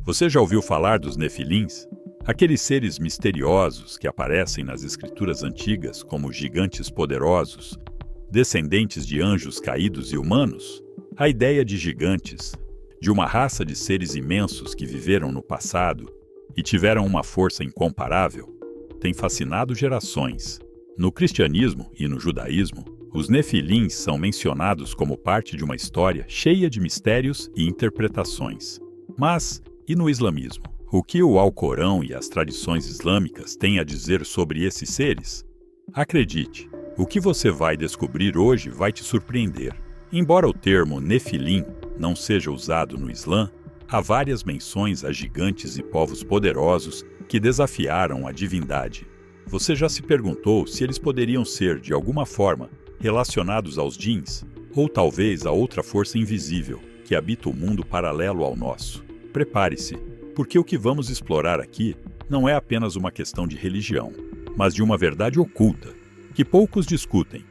Você já ouviu falar dos Nefilins? Aqueles seres misteriosos que aparecem nas escrituras antigas como gigantes poderosos, descendentes de anjos caídos e humanos? A ideia de gigantes, de uma raça de seres imensos que viveram no passado e tiveram uma força incomparável, tem fascinado gerações. No cristianismo e no judaísmo, os Nefilins são mencionados como parte de uma história cheia de mistérios e interpretações. Mas, e no islamismo? O que o Alcorão e as tradições islâmicas têm a dizer sobre esses seres? Acredite, o que você vai descobrir hoje vai te surpreender. Embora o termo Nefilim não seja usado no Islã, há várias menções a gigantes e povos poderosos que desafiaram a divindade. Você já se perguntou se eles poderiam ser, de alguma forma, relacionados aos djinns, ou talvez a outra força invisível que habita o mundo paralelo ao nosso? Prepare-se, porque o que vamos explorar aqui não é apenas uma questão de religião, mas de uma verdade oculta, que poucos discutem,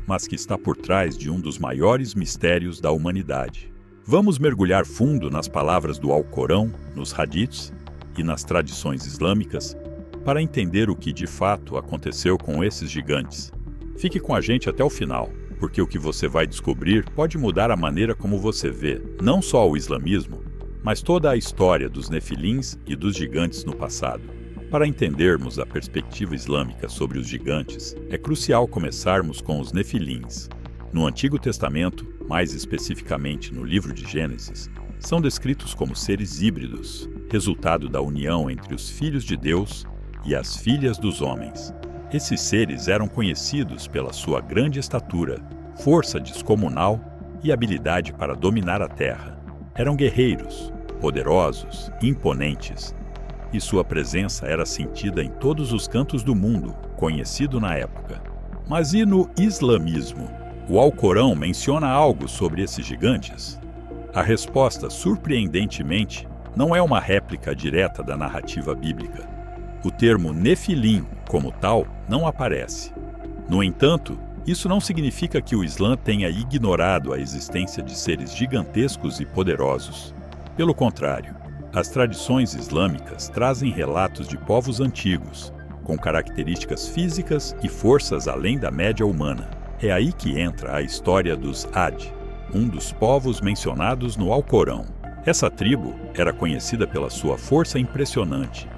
mas que está por trás de um dos maiores mistérios da humanidade. Vamos mergulhar fundo nas palavras do Alcorão, nos hadiths e nas tradições islâmicas para entender o que de fato aconteceu com esses gigantes. Fique com a gente até o final, porque o que você vai descobrir pode mudar a maneira como você vê não só o islamismo, mas toda a história dos Nefilins e dos gigantes no passado. Para entendermos a perspectiva islâmica sobre os gigantes, é crucial começarmos com os Nefilins. No Antigo Testamento, mais especificamente no livro de Gênesis, são descritos como seres híbridos, resultado da união entre os filhos de Deus e as filhas dos homens. Esses seres eram conhecidos pela sua grande estatura, força descomunal e habilidade para dominar a terra. Eram guerreiros, poderosos, imponentes, e sua presença era sentida em todos os cantos do mundo, conhecido na época. Mas e no islamismo? O Alcorão menciona algo sobre esses gigantes? A resposta, surpreendentemente, não é uma réplica direta da narrativa bíblica. O termo Nefilim, como tal, não aparece. No entanto, isso não significa que o Islã tenha ignorado a existência de seres gigantescos e poderosos. Pelo contrário, as tradições islâmicas trazem relatos de povos antigos, com características físicas e forças além da média humana. É aí que entra a história dos Ad, um dos povos mencionados no Alcorão. Essa tribo era conhecida pela sua força impressionante,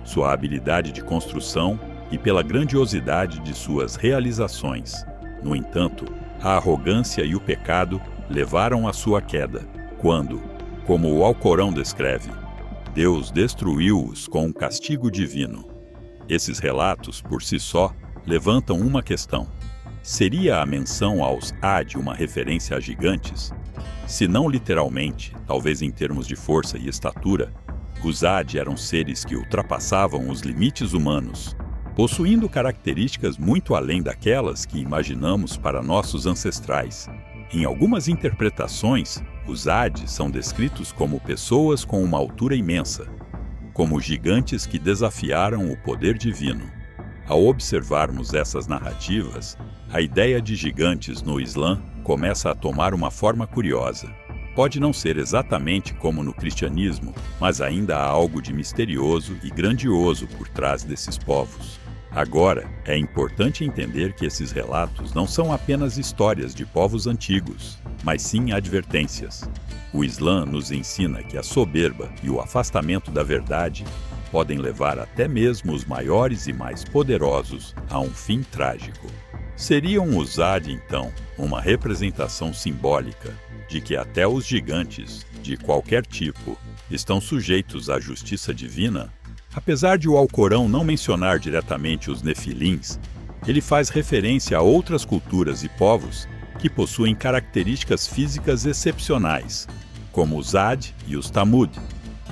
sua habilidade de construção e pela grandiosidade de suas realizações. No entanto, a arrogância e o pecado levaram à sua queda, quando, como o Alcorão descreve, Deus destruiu-os com um castigo divino. Esses relatos, por si só, levantam uma questão. Seria a menção aos Ad uma referência a gigantes? Se não literalmente, talvez em termos de força e estatura, os Ad eram seres que ultrapassavam os limites humanos, possuindo características muito além daquelas que imaginamos para nossos ancestrais. Em algumas interpretações, os Ad são descritos como pessoas com uma altura imensa, como gigantes que desafiaram o poder divino. Ao observarmos essas narrativas, a ideia de gigantes no Islã começa a tomar uma forma curiosa. Pode não ser exatamente como no cristianismo, mas ainda há algo de misterioso e grandioso por trás desses povos. Agora, é importante entender que esses relatos não são apenas histórias de povos antigos, mas sim advertências. O Islã nos ensina que a soberba e o afastamento da verdade podem levar até mesmo os maiores e mais poderosos a um fim trágico. Seriam os Ad, então, uma representação simbólica de que até os gigantes, de qualquer tipo, estão sujeitos à justiça divina? Apesar de o Alcorão não mencionar diretamente os Nefilins, ele faz referência a outras culturas e povos que possuem características físicas excepcionais, como os Ad e os Tamud.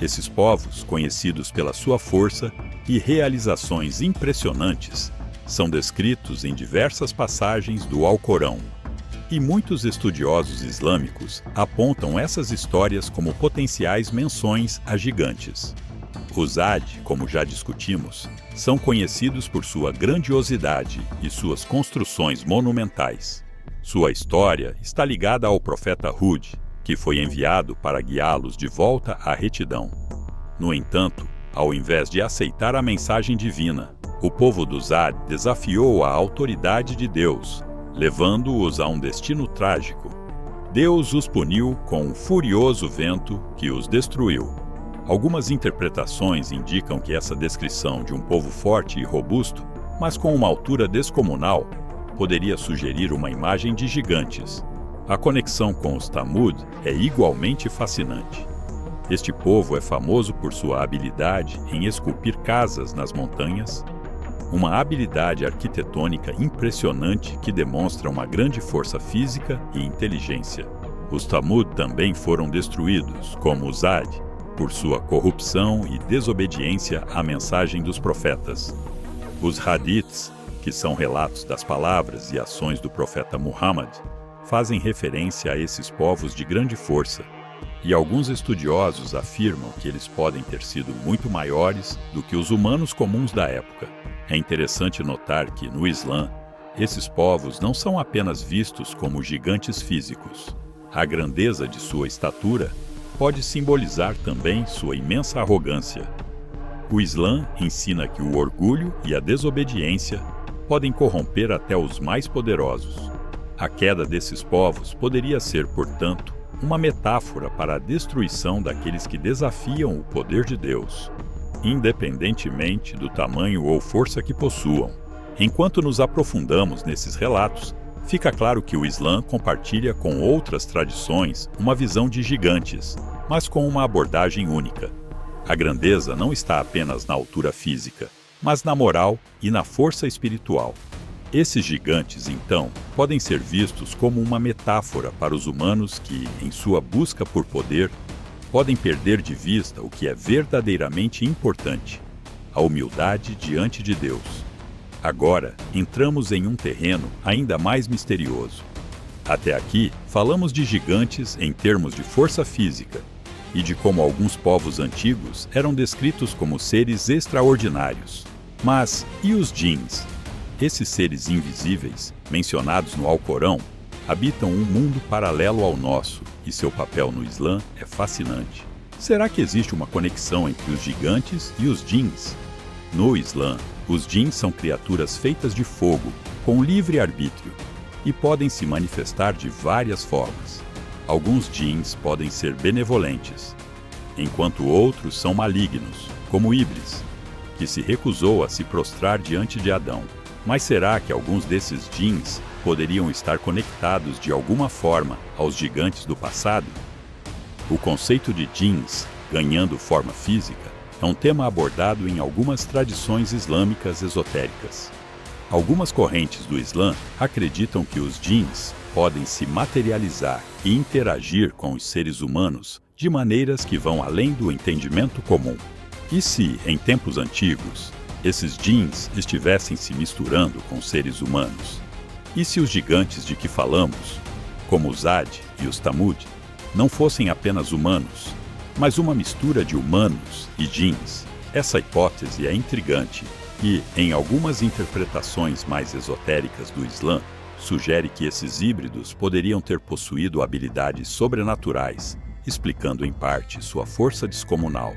Esses povos, conhecidos pela sua força e realizações impressionantes, são descritos em diversas passagens do Alcorão. E muitos estudiosos islâmicos apontam essas histórias como potenciais menções a gigantes. Os Ad, como já discutimos, são conhecidos por sua grandiosidade e suas construções monumentais. Sua história está ligada ao profeta Hud, que foi enviado para guiá-los de volta à retidão. No entanto, ao invés de aceitar a mensagem divina, o povo dos Ad desafiou a autoridade de Deus, levando-os a um destino trágico. Deus os puniu com um furioso vento que os destruiu. Algumas interpretações indicam que essa descrição de um povo forte e robusto, mas com uma altura descomunal, poderia sugerir uma imagem de gigantes. A conexão com os Thamud é igualmente fascinante. Este povo é famoso por sua habilidade em esculpir casas nas montanhas, uma habilidade arquitetônica impressionante que demonstra uma grande força física e inteligência. Os Thamud também foram destruídos, como os Ad, por sua corrupção e desobediência à mensagem dos profetas. Os Hadiths, que são relatos das palavras e ações do profeta Muhammad, fazem referência a esses povos de grande força, e alguns estudiosos afirmam que eles podem ter sido muito maiores do que os humanos comuns da época. É interessante notar que, no Islã, esses povos não são apenas vistos como gigantes físicos. A grandeza de sua estatura pode simbolizar também sua imensa arrogância. O Islã ensina que o orgulho e a desobediência podem corromper até os mais poderosos. A queda desses povos poderia ser, portanto, uma metáfora para a destruição daqueles que desafiam o poder de Deus, independentemente do tamanho ou força que possuam. Enquanto nos aprofundamos nesses relatos, fica claro que o Islã compartilha com outras tradições uma visão de gigantes, mas com uma abordagem única. A grandeza não está apenas na altura física, mas na moral e na força espiritual. Esses gigantes, então, podem ser vistos como uma metáfora para os humanos que, em sua busca por poder, podem perder de vista o que é verdadeiramente importante: a humildade diante de Deus. Agora, entramos em um terreno ainda mais misterioso. Até aqui, falamos de gigantes em termos de força física e de como alguns povos antigos eram descritos como seres extraordinários. Mas e os djinns? Esses seres invisíveis, mencionados no Alcorão, habitam um mundo paralelo ao nosso e seu papel no Islã é fascinante. Será que existe uma conexão entre os gigantes e os djinns? No Islã, os djinns são criaturas feitas de fogo, com livre arbítrio, e podem se manifestar de várias formas. Alguns djinns podem ser benevolentes, enquanto outros são malignos, como Iblis, que se recusou a se prostrar diante de Adão. Mas será que alguns desses djinns poderiam estar conectados de alguma forma aos gigantes do passado? O conceito de djinns ganhando forma física é um tema abordado em algumas tradições islâmicas esotéricas. Algumas correntes do Islã acreditam que os djinns podem se materializar e interagir com os seres humanos de maneiras que vão além do entendimento comum. E se, em tempos antigos, esses djinns estivessem se misturando com seres humanos? E se os gigantes de que falamos, como os Ad e os Thamud, não fossem apenas humanos, mas uma mistura de humanos e djinns? Essa hipótese é intrigante e, em algumas interpretações mais esotéricas do Islã, sugere que esses híbridos poderiam ter possuído habilidades sobrenaturais, explicando em parte sua força descomunal.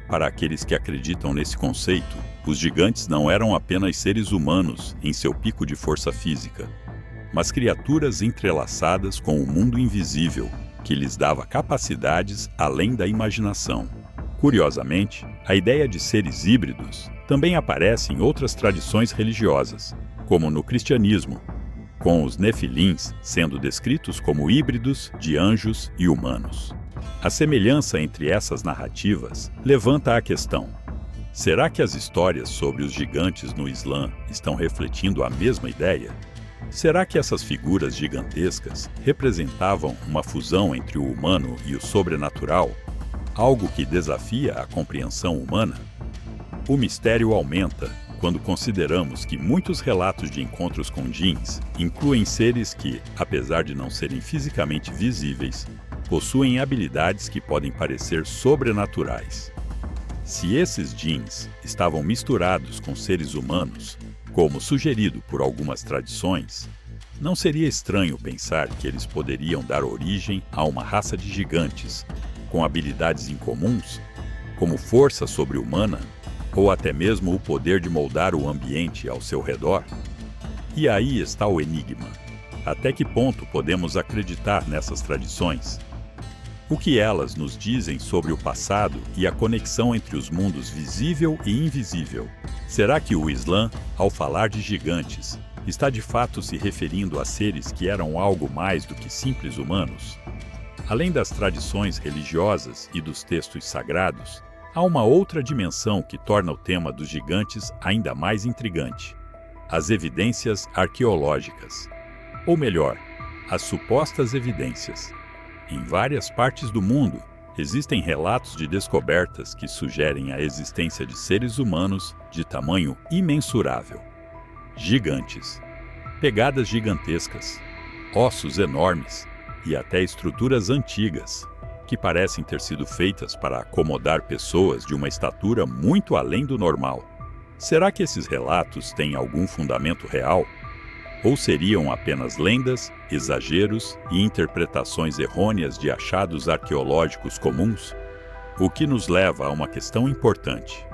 Para aqueles que acreditam nesse conceito, os gigantes não eram apenas seres humanos em seu pico de força física, mas criaturas entrelaçadas com o mundo invisível, que lhes dava capacidades além da imaginação. Curiosamente, a ideia de seres híbridos também aparece em outras tradições religiosas, como no cristianismo, com os Nefilins sendo descritos como híbridos de anjos e humanos. A semelhança entre essas narrativas levanta a questão: será que as histórias sobre os gigantes no Islã estão refletindo a mesma ideia? Será que essas figuras gigantescas representavam uma fusão entre o humano e o sobrenatural, algo que desafia a compreensão humana? O mistério aumenta quando consideramos que muitos relatos de encontros com djinns incluem seres que, apesar de não serem fisicamente visíveis, possuem habilidades que podem parecer sobrenaturais. Se esses djinns estavam misturados com seres humanos, como sugerido por algumas tradições, não seria estranho pensar que eles poderiam dar origem a uma raça de gigantes, com habilidades incomuns, como força sobre-humana, ou até mesmo o poder de moldar o ambiente ao seu redor? E aí está o enigma. Até que ponto podemos acreditar nessas tradições? O que elas nos dizem sobre o passado e a conexão entre os mundos visível e invisível? Será que o Islã, ao falar de gigantes, está de fato se referindo a seres que eram algo mais do que simples humanos? Além das tradições religiosas e dos textos sagrados, há uma outra dimensão que torna o tema dos gigantes ainda mais intrigante: as evidências arqueológicas. Ou melhor, as supostas evidências. Em várias partes do mundo, existem relatos de descobertas que sugerem a existência de seres humanos de tamanho imensurável. Gigantes, pegadas gigantescas, ossos enormes e até estruturas antigas, que parecem ter sido feitas para acomodar pessoas de uma estatura muito além do normal. Será que esses relatos têm algum fundamento real? Ou seriam apenas lendas, exageros e interpretações errôneas de achados arqueológicos comuns? O que nos leva a uma questão importante.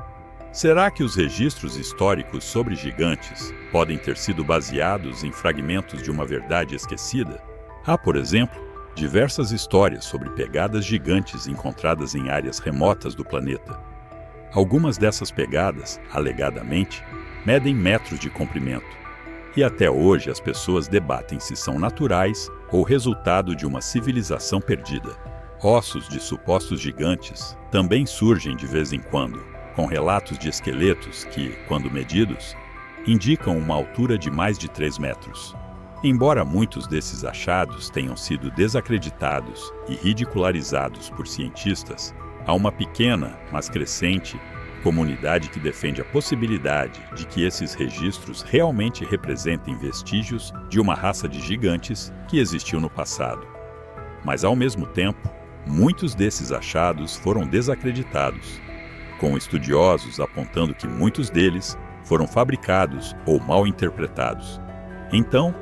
Será que os registros históricos sobre gigantes podem ter sido baseados em fragmentos de uma verdade esquecida? Há, por exemplo, diversas histórias sobre pegadas gigantes encontradas em áreas remotas do planeta. Algumas dessas pegadas, alegadamente, medem metros de comprimento. E até hoje as pessoas debatem se são naturais ou resultado de uma civilização perdida. Ossos de supostos gigantes também surgem de vez em quando, com relatos de esqueletos que, quando medidos, indicam uma altura de mais de 3 metros. Embora muitos desses achados tenham sido desacreditados e ridicularizados por cientistas, há uma pequena, mas crescente, comunidade que defende a possibilidade de que esses registros realmente representem vestígios de uma raça de gigantes que existiu no passado. Mas, ao mesmo tempo, muitos desses achados foram desacreditados, com estudiosos apontando que muitos deles foram fabricados ou mal interpretados. Então,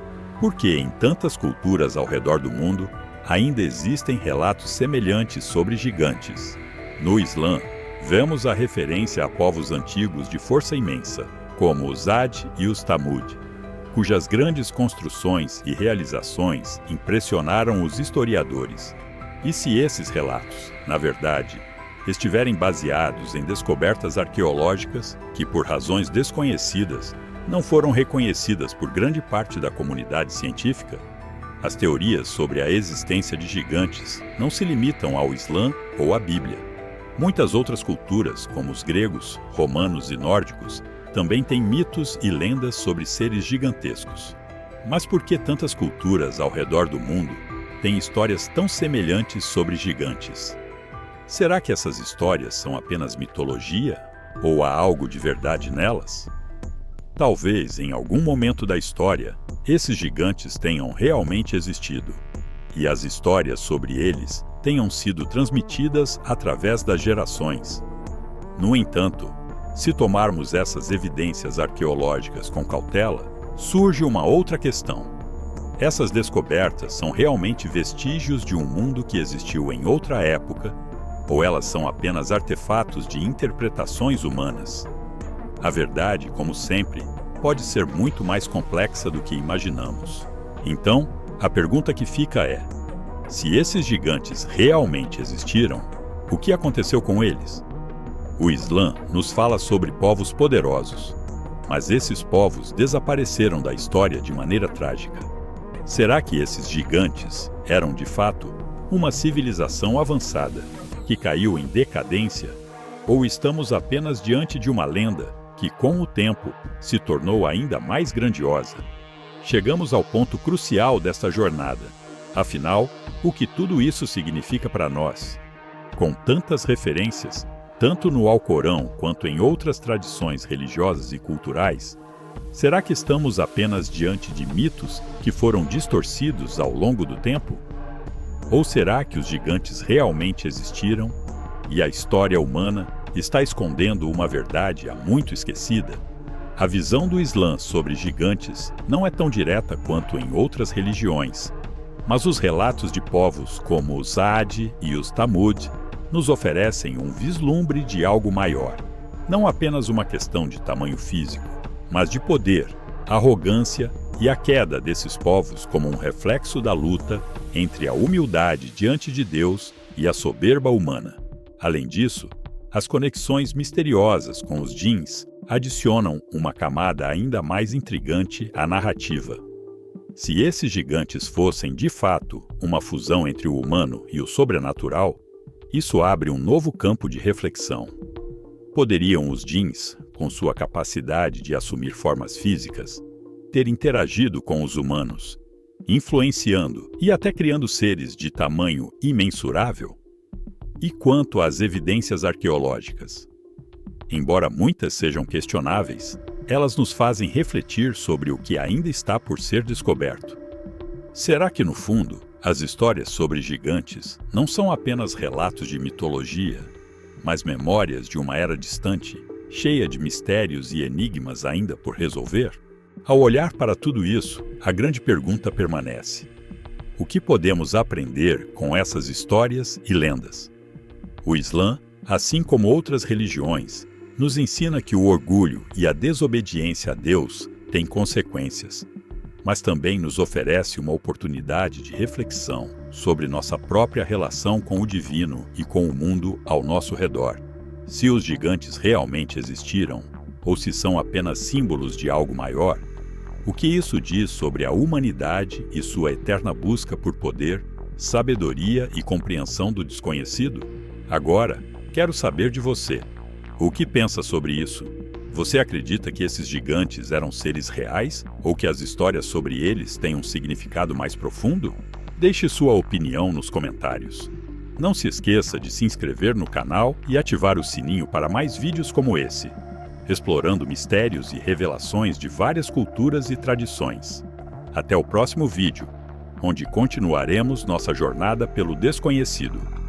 por que em tantas culturas ao redor do mundo ainda existem relatos semelhantes sobre gigantes? No Islã, vemos a referência a povos antigos de força imensa, como os Ad e os Tamud, cujas grandes construções e realizações impressionaram os historiadores. E se esses relatos, na verdade, estiverem baseados em descobertas arqueológicas que, por razões desconhecidas, não foram reconhecidas por grande parte da comunidade científica, as teorias sobre a existência de gigantes não se limitam ao Islã ou à Bíblia. Muitas outras culturas, como os gregos, romanos e nórdicos, também têm mitos e lendas sobre seres gigantescos. Mas por que tantas culturas ao redor do mundo têm histórias tão semelhantes sobre gigantes? Será que essas histórias são apenas mitologia? Ou há algo de verdade nelas? Talvez, em algum momento da história, esses gigantes tenham realmente existido, e as histórias sobre eles tenham sido transmitidas através das gerações. No entanto, se tomarmos essas evidências arqueológicas com cautela, surge uma outra questão. Essas descobertas são realmente vestígios de um mundo que existiu em outra época, ou elas são apenas artefatos de interpretações humanas? A verdade, como sempre, pode ser muito mais complexa do que imaginamos. Então, a pergunta que fica é: se esses gigantes realmente existiram, o que aconteceu com eles? O Islã nos fala sobre povos poderosos, mas esses povos desapareceram da história de maneira trágica. Será que esses gigantes eram, de fato, uma civilização avançada, que caiu em decadência? Ou estamos apenas diante de uma lenda que, com o tempo, se tornou ainda mais grandiosa? Chegamos ao ponto crucial desta jornada. Afinal, o que tudo isso significa para nós? Com tantas referências, tanto no Alcorão quanto em outras tradições religiosas e culturais, será que estamos apenas diante de mitos que foram distorcidos ao longo do tempo? Ou será que os gigantes realmente existiram e a história humana está escondendo uma verdade há muito esquecida? A visão do Islã sobre gigantes não é tão direta quanto em outras religiões, mas os relatos de povos como os Ad e os Tamud nos oferecem um vislumbre de algo maior. Não apenas uma questão de tamanho físico, mas de poder, arrogância e a queda desses povos como um reflexo da luta entre a humildade diante de Deus e a soberba humana. Além disso, as conexões misteriosas com os Jins adicionam uma camada ainda mais intrigante à narrativa. Se esses gigantes fossem, de fato, uma fusão entre o humano e o sobrenatural, isso abre um novo campo de reflexão. Poderiam os Jins, com sua capacidade de assumir formas físicas, ter interagido com os humanos, influenciando e até criando seres de tamanho imensurável? E quanto às evidências arqueológicas? Embora muitas sejam questionáveis, elas nos fazem refletir sobre o que ainda está por ser descoberto. Será que, no fundo, as histórias sobre gigantes não são apenas relatos de mitologia, mas memórias de uma era distante, cheia de mistérios e enigmas ainda por resolver? Ao olhar para tudo isso, a grande pergunta permanece: o que podemos aprender com essas histórias e lendas? O Islã, assim como outras religiões, nos ensina que o orgulho e a desobediência a Deus têm consequências, mas também nos oferece uma oportunidade de reflexão sobre nossa própria relação com o divino e com o mundo ao nosso redor. Se os gigantes realmente existiram, ou se são apenas símbolos de algo maior, o que isso diz sobre a humanidade e sua eterna busca por poder, sabedoria e compreensão do desconhecido? Agora, quero saber de você. O que pensa sobre isso? Você acredita que esses gigantes eram seres reais ou que as histórias sobre eles têm um significado mais profundo? Deixe sua opinião nos comentários. Não se esqueça de se inscrever no canal e ativar o sininho para mais vídeos como esse, explorando mistérios e revelações de várias culturas e tradições. Até o próximo vídeo, onde continuaremos nossa jornada pelo desconhecido.